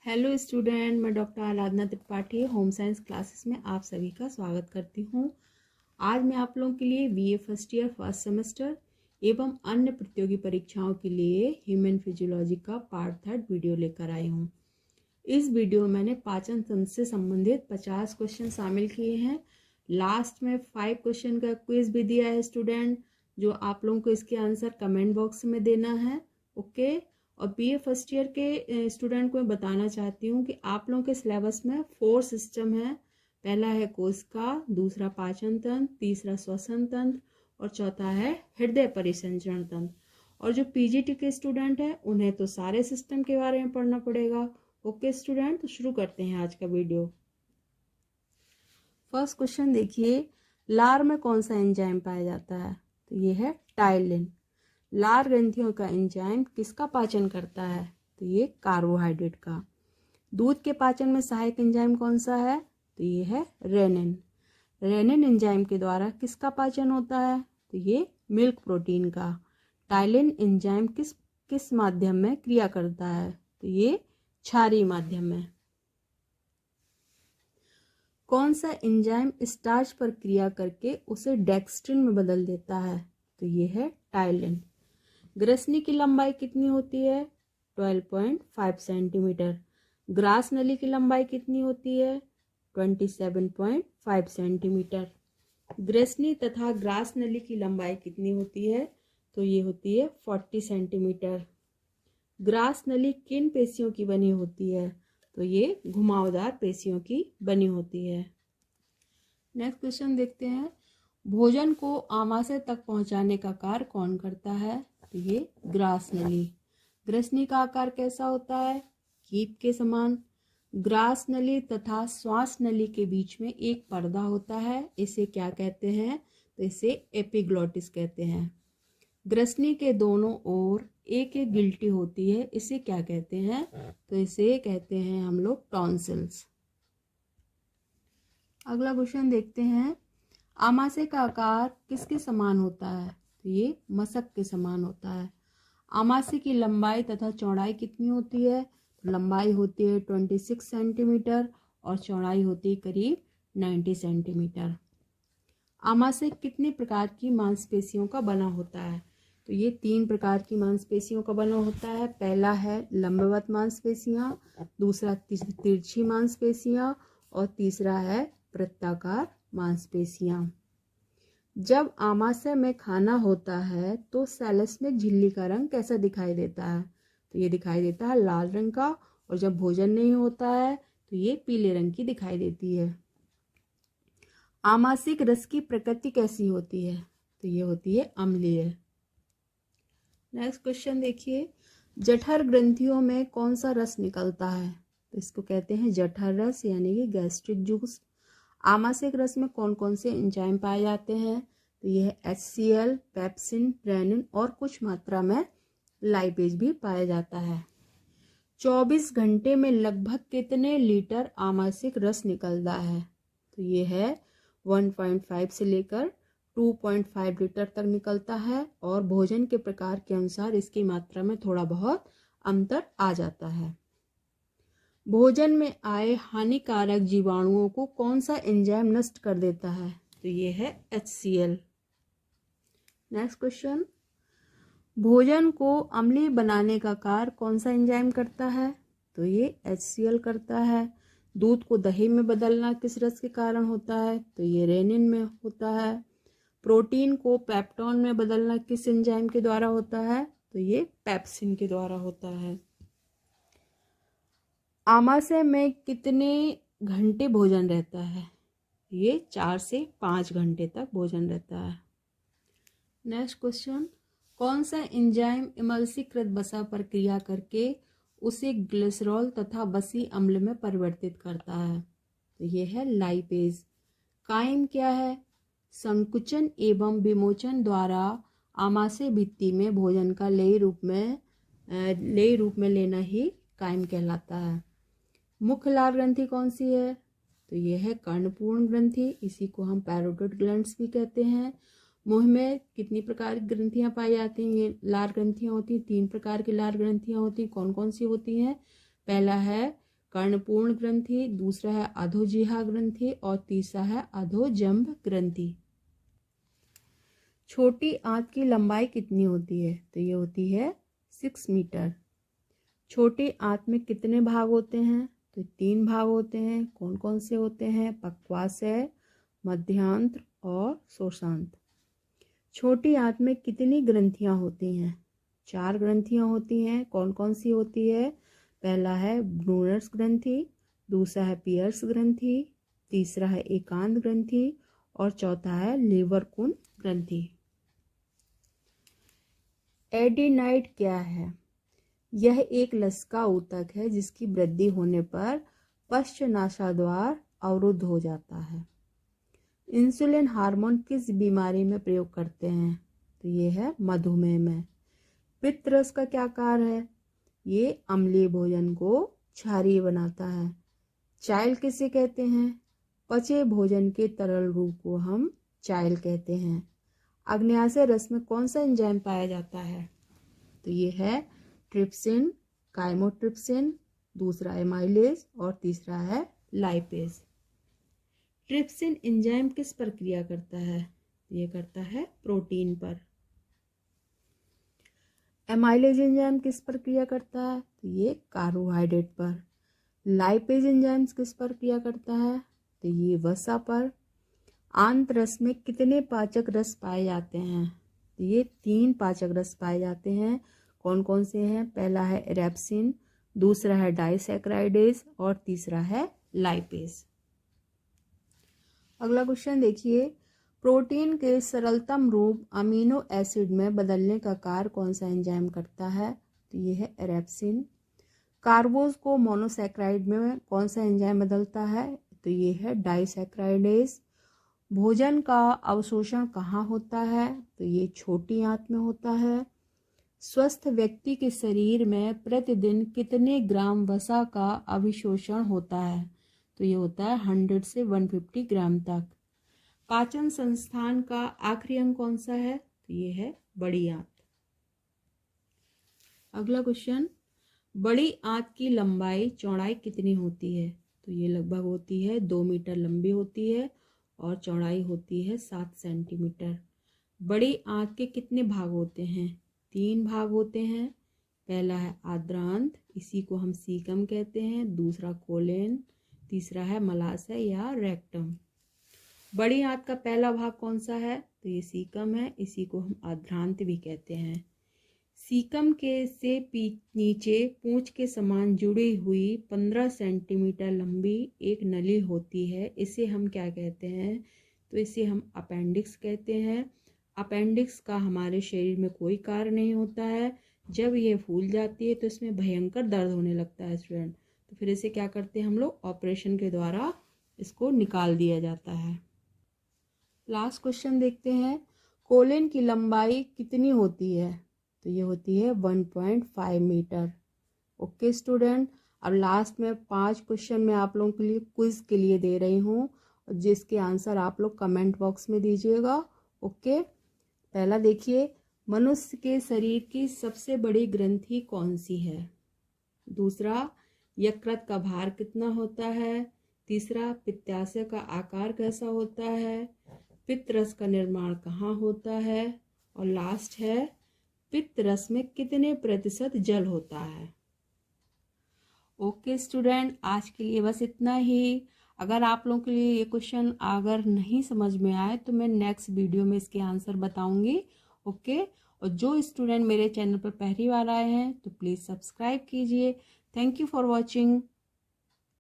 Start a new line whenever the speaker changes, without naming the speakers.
Hello student, मैं doctor आराधना Tripathi home science classes में आप सभी का स्वागत करती हूँ। आज मैं आप लोगों के लिए BA first year first semester एवं अन्य प्रतियोगी परीक्षाओं के लिए ह्यूमन फिजियोलॉजी का पार्ट 3 वीडियो लेकर आई हूँ। इस वीडियो में मैंने पाचन तंत्र से संबंधित 50 क्वेश्चन शामिल किए हैं। लास्ट में 5 क्वेश्चन का क्विज भी दिया है स्टूडेंट, जो आप लोगों को इसके आंसर कमेंट बॉक्स में देना है। ओके। और बीए फर्स्ट ईयर के स्टूडेंट को मैं बताना चाहती हूँ कि आप लोगों के सिलेबस में 4 सिस्टम है। पहला है कोशिका, दूसरा पाचन तंत्र, तीसरा श्वसन तंत्र और चौथा है हृदय परिसंचरण तंत्र। और जो पीजीटी के स्टूडेंट हैं उन्हें तो सारे सिस्टम के बारे में पढ़ना पड़ेगा। ओके स्टूडेंट, तो शुरू करते हैं आज का वीडियो। फर्स्ट क्वेश्चन देखिए, लार में कौन सा एंजाइम पाया जाता है? तो ये है टाइलिन। लार ग्रंथियों का एंजाइम किसका पाचन करता है? तो ये कार्बोहाइड्रेट का। दूध के पाचन में सहायक एंजाइम कौन सा है? तो ये है रेनिन। रेनिन एंजाइम के द्वारा किसका पाचन होता है? तो ये मिल्क प्रोटीन का। टाइलिन एंजाइम किस माध्यम में क्रिया करता है? तो ये क्षारीय माध्यम में। कौन सा एंजाइम स्टार्च पर क्रिया करके उसे डेक्स्ट्रिन में बदल देता है? तो ये है टाइलिन। ग्रसनी की लंबाई कितनी होती है? 12.5 सेंटीमीटर। ग्रास नली की लंबाई कितनी होती है? 27.5 सेंटीमीटर। ग्रसनी तथा ग्रास नली की लंबाई कितनी होती है? तो ये होती है 40 सेंटीमीटर। ग्रास नली किन पेशियों की बनी होती है? तो ये घुमावदार पेशियों की बनी होती है। नेक्स्ट क्वेश्चन देखते हैं, भोजन को आमाशय तक पहुंचाने का कार्य कौन करता है? तो ये ग्रास नली। ग्रसनी का आकार कैसा होता है? कीप के समान। ग्रास नली तथा श्वास नली के बीच में एक पर्दा होता है, इसे क्या कहते हैं? तो इसे एपिग्लॉटिस कहते हैं। ग्रसनी के दोनों ओर एक एक गिल्टी होती है, इसे क्या कहते हैं? तो इसे कहते हैं हम लोग टॉन्सिल्स। अगला क्वेश्चन देखते हैं, आमाशय का आकार किसके समान होता है? तो ये मशक के समान होता है। आमाशय की लंबाई तथा चौड़ाई कितनी होती है? तो लंबाई होती है 26 सेंटीमीटर और चौड़ाई होती है करीब 90 सेंटीमीटर। आमाशय कितने प्रकार की मांसपेशियों का बना होता है? तो ये 3 प्रकार की मांसपेशियों का बना होता है। पहला है लंबवत मांसपेशियां, दूसरा तिरछी मांसपेशियां और तीसरा है वृत्ताकार मांसपेशियां। जब आमाशय में खाना होता है तो सैलस झिल्ली का रंग कैसा दिखाई देता है? तो ये दिखाई देता है लाल रंग का। और जब भोजन नहीं होता है तो ये पीले रंग की दिखाई देती है। आमाशयिक रस की प्रकृति कैसी होती है? तो ये होती है अम्लीय। नेक्स्ट क्वेश्चन देखिए, जठर ग्रंथियों में कौन सा रस निकलता है? तो इसको कहते हैं जठर रस, यानी कि गैस्ट्रिक जूस। आमाशयिक रस में कौन कौन से एंजाइम पाए जाते हैं? तो यह HCl, पेप्सिन, रेनिन और कुछ मात्रा में लाइपेज भी पाया जाता है। 24 घंटे में लगभग कितने लीटर आमाशयिक रस निकलता है? तो ये है 1.5 से लेकर 2.5 लीटर तक निकलता है और भोजन के प्रकार के अनुसार इसकी मात्रा में थोड़ा बहुत अंतर आ जाता है। भोजन में आए हानिकारक जीवाणुओं को कौन सा एंजाइम नष्ट कर देता है? तो ये है HCl। नेक्स्ट क्वेश्चन, भोजन को अम्लीय बनाने का कार्य कौन सा एंजाइम करता है? तो ये HCl करता है। दूध को दही में बदलना किस रस के कारण होता है? तो ये रेनिन में होता है। प्रोटीन को पेप्टोन में बदलना किस एंजाइम के द्वारा होता है? तो ये पेप्सिन के द्वारा होता है। आमाशय में कितने घंटे भोजन रहता है? ये 4 से 5 घंटे तक भोजन रहता है। नेक्स्ट क्वेश्चन, कौन सा एंजाइम इमल्सीकृत वसा पर क्रिया करके उसे ग्लिसरॉल तथा वसी अम्ल में परिवर्तित करता है? तो ये है लाइपेज। काइम क्या है? संकुचन एवं विमोचन द्वारा आमाशय भित्ति में भोजन का लेय रूप में लेना ही काइम कहलाता है। मुख्य लार ग्रंथि कौन सी है? तो ये है कर्णपूर्ण ग्रंथि, इसी को हम पैरोटिड ग्लैंड्स भी कहते हैं। मुंह में कितनी प्रकार की ग्रंथियां पाई जाती हैं? ये लार ग्रंथियां होती हैं, 3 प्रकार की लार ग्रंथियां होती हैं। कौन कौन सी होती हैं? पहला है कर्णपूर्ण ग्रंथि, दूसरा है अधोजिह्वा ग्रंथि और तीसरा है अधोजंभ ग्रंथि। छोटी आंत की लंबाई कितनी होती है? तो ये होती है 6 मीटर। छोटी आंत में कितने भाग होते हैं? तो 3 भाग होते हैं। कौन कौन से होते हैं? पक्वाशय, मध्यांत्र और शोषांत। छोटी आंत में कितनी ग्रंथियां होती हैं? 4 ग्रंथियां होती हैं। कौन कौन सी होती है? पहला है ब्रूनर्स ग्रंथि, दूसरा है पियर्स ग्रंथि, तीसरा है एकांत ग्रंथि और चौथा है लीवरकुन ग्रंथि। एडेनाइड क्या है? यह एक लसिका ऊतक है जिसकी वृद्धि होने पर पश्चनासाद्वार अवरुद्ध हो जाता है। इंसुलिन हार्मोन किस बीमारी में प्रयोग करते हैं? तो ये है मधुमेह में। पित्त रस का क्या कार्य है? ये अम्लीय भोजन को क्षारीय बनाता है। चाइल किसे कहते हैं? पचे भोजन के तरल रूप को हम चाइल कहते हैं। अग्न्याशय रस में कौन सा एंजाइम पाया जाता है? तो ये है ट्रिप्सिन, काइमोट्रिप्सिन, दूसरा एमाइलेज और तीसरा है लाइपेज। ट्रिप्सिन एंजाइम किस पर क्रिया करता है? ये करता है प्रोटीन पर। एमाइलेज एंजाइम किस पर क्रिया करता है? तो ये कार्बोहाइड्रेट पर। लाइपेज एंजाइम किस पर क्रिया करता है? तो ये वसा पर। आंत रस में कितने पाचक रस पाए जाते हैं? तो ये 3 पाचक रस पाए जाते हैं। कौन कौन से हैं? पहला है एरेप्सिन, दूसरा है डाइसैकेराइडेज और तीसरा है लाइपेज। अगला क्वेश्चन देखिए, प्रोटीन के सरलतम रूप अमीनो एसिड में बदलने का कार्य कौन सा एंजाइम करता है? तो ये है एरेप्सिन। कार्बोज को मोनोसैकेराइड में कौन सा एंजाइम बदलता है? तो ये है डाइसैकेराइडेज। भोजन का अवशोषण कहाँ होता है? तो ये छोटी आंत में होता है। स्वस्थ व्यक्ति के शरीर में प्रतिदिन कितने ग्राम वसा का अभिशोषण होता है? तो ये होता है 100 से 150 ग्राम तक। पाचन संस्थान का आखिरी अंग कौन सा है? तो ये है बड़ी आंत। अगला क्वेश्चन, बड़ी आंत की लंबाई चौड़ाई कितनी होती है? तो ये लगभग होती है 2 मीटर लंबी होती है और चौड़ाई होती है 7 सेंटीमीटर। बड़ी आंत के कितने भाग होते हैं? 3 भाग होते हैं। पहला है आद्रांत, इसी को हम सीकम कहते हैं, दूसरा कोलेन, तीसरा है मलाशय या रेक्टम। बड़ी आंत का पहला भाग कौन सा है? तो ये सीकम है, इसी को हम आद्रांत भी कहते हैं। सीकम के से नीचे पूंछ के समान जुड़ी हुई 15 सेंटीमीटर लंबी एक नली होती है, इसे हम क्या कहते हैं? तो इसे हम अपेंडिक्स कहते हैं। अपेंडिक्स का हमारे शरीर में कोई कार्य नहीं होता है। जब ये फूल जाती है तो इसमें भयंकर दर्द होने लगता है स्टूडेंट, तो फिर इसे क्या करते हैं हम लोग? ऑपरेशन के द्वारा इसको निकाल दिया जाता है। लास्ट क्वेश्चन देखते हैं, कोलेन की लंबाई कितनी होती है? तो ये होती है 1.5 मीटर। ओके स्टूडेंट, अब लास्ट में 5 क्वेश्चन मैं आप लोगों के लिए क्विज के लिए दे रही हूँ, जिसके आंसर आप लोग कमेंट बॉक्स में दीजिएगा। ओके, पहला देखिए, मनुष्य के शरीर की सबसे बड़ी ग्रंथि कौन सी है? दूसरा, यकृत का भार कितना होता है? तीसरा, पित्ताशय का आकार कैसा होता है? पित्त रस का निर्माण कहाँ होता है? और लास्ट है, पित्त रस में कितने प्रतिशत जल होता है? ओके स्टूडेंट, आज के लिए बस इतना ही। अगर आप लोगों के लिए ये क्वेश्चन अगर नहीं समझ में आए तो मैं नेक्स्ट वीडियो में इसके आंसर बताऊंगी। ओके, और जो स्टूडेंट मेरे चैनल पर पहली बार आए हैं तो प्लीज़ सब्सक्राइब कीजिए। Thank you for watching.